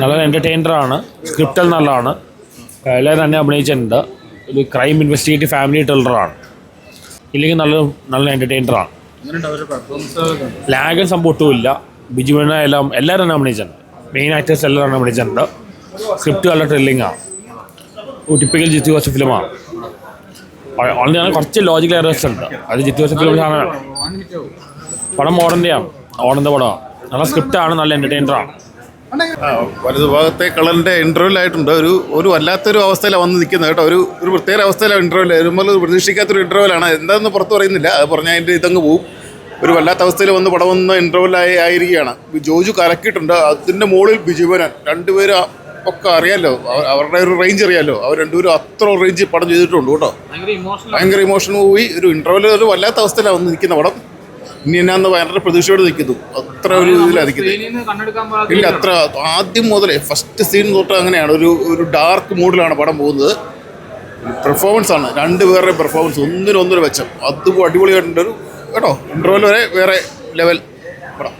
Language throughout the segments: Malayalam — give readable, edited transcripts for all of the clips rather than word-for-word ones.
നല്ല എൻ്റർടൈനറാണ്, സ്ക്രിപ്റ്റ് നല്ലതാണ്, എല്ലാവരും തന്നെ അഭിനയിച്ചിട്ടുണ്ട്. ഒരു ക്രൈം ഇൻവെസ്റ്റിഗേറ്റീവ് ഫാമിലി ത്രില്ലറാണ്. ഇല്ലെങ്കിൽ നല്ല എൻ്റർടൈനറാണ്. ലാഗും സംഭവത്തുമില്ല. ബിജു മേനോനെല്ലാം എല്ലാവരും തന്നെ അഭിനയിച്ചിട്ടുണ്ട്. മെയിൻ ആക്ടേഴ്സ് എല്ലാവരും അഭിനയിച്ചിട്ടുണ്ട്. സ്ക്രിപ്റ്റ് നല്ല ത്രില്ലിങ്ങാണ്. ടിപ്പിക്കൽ ജിത്തു ജോസഫ് ഫിലിമാണ്. ഓൾറെഡി കുറച്ച് ലോജിക്കൽ എറേഴ്സ് ഉണ്ട്. അത് ജിത്തു ജോസഫ് ഫിലിമാണ്. പടം മോഡൻ്റെയാണ്, ഓടൻ്റെ പടമാണ്. നല്ല സ്ക്രിപ്റ്റാണ്, നല്ല എൻ്റർടൈനറാണ്. വലതുഭാഗത്തെ കളറിൻ്റെ ഇൻ്റർവെൽ ആയിട്ടുണ്ട്. ഒരു വല്ലാത്തൊരു അവസ്ഥയിലാണ് വന്ന് നിൽക്കുന്നത് കേട്ടോ. ഒരു പ്രത്യേക അവസ്ഥയിലാണ് ഇൻ്റർവെൽ. വരുമ്പോൾ പ്രതീക്ഷിക്കാത്തൊരു ഇൻ്റർവെലാണ്. എന്താണെന്ന് പുറത്ത് പറയുന്നില്ല. അത് പറഞ്ഞാൽ അതിൻ്റെ ഇതങ്ങ് പോവും. ഒരു വല്ലാത്ത അവസ്ഥയിൽ വന്ന് പടം വന്ന് ഇൻ്റർവെല്ലായി ആയിരിക്കുകയാണ്. ജോജു കലക്കിയിട്ടുണ്ട്. അതിൻ്റെ മുകളിൽ ബിജു മേനോൻ, രണ്ടുപേരും ഒക്കെ അറിയാമല്ലോ, അവരുടെ ഒരു റേഞ്ച് അറിയാമല്ലോ. അവർ രണ്ടുപേരും അത്ര റേഞ്ച് പടം ചെയ്തിട്ടുണ്ട് കേട്ടോ. ഭയങ്കര ഇമോഷണൽ മൂവി. ഒരു ഇൻ്റർവെൽ ഒരു വല്ലാത്ത അവസ്ഥയിലാണ് വന്ന് നിൽക്കുന്ന പടം. ഇനി എന്നാന്ന് ഭയങ്കര പ്രതീക്ഷയോട് നിൽക്കുന്നു. അത്ര ഒരു ഇതിലായിരിക്കുന്നത്. ഇല്ല, അത്ര ആദ്യം മുതലേ ഫസ്റ്റ് സീൻ തൊട്ട് അങ്ങനെയാണ്. ഒരു ഡാർക്ക് മൂഡിലാണ് പടം പോകുന്നത്. പെർഫോമൻസ് ആണ്, രണ്ടുപേരുടെ പെർഫോമൻസ് ഒന്നിനൊന്നൊരു വെച്ചം. അതും അടിപൊളിയായിട്ടുണ്ട്. ഒരു കേട്ടോ ഇൻ്റർവെൽ വരെ വേറെ ലെവൽ പടം.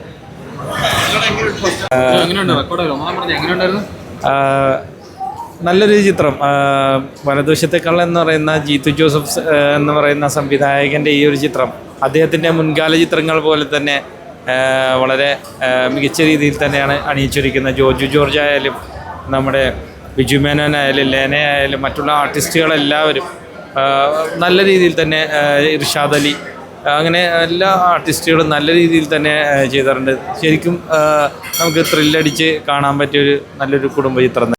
നല്ലൊരു ചിത്രം. വലതുവശത്തേക്കാൾ എന്ന് പറയുന്ന ജീത്തു ജോസഫ് എന്ന് പറയുന്ന സംവിധായകൻ്റെ ഈ ഒരു ചിത്രം അദ്ദേഹത്തിൻ്റെ മുൻകാല ചിത്രങ്ങൾ പോലെ തന്നെ വളരെ മികച്ച രീതിയിൽ തന്നെയാണ് അണിയിച്ചൊരുക്കുന്നത്. ജോജു ജോർജ് ആയാലും നമ്മുടെ ബിജു മേനോൻ ആയാലും ലേന ആയാലും മറ്റുള്ള ആർട്ടിസ്റ്റുകളെല്ലാവരും നല്ല രീതിയിൽ തന്നെ, ഇർഷാദ് അലി, അങ്ങനെ എല്ലാ ആർട്ടിസ്റ്റുകളും നല്ല രീതിയിൽ തന്നെ ചെയ്തിട്ടുണ്ട്. ശരിക്കും നമുക്ക് ത്രില്ലടിച്ച് കാണാൻ പറ്റിയൊരു നല്ലൊരു കുടുംബ ചിത്രം.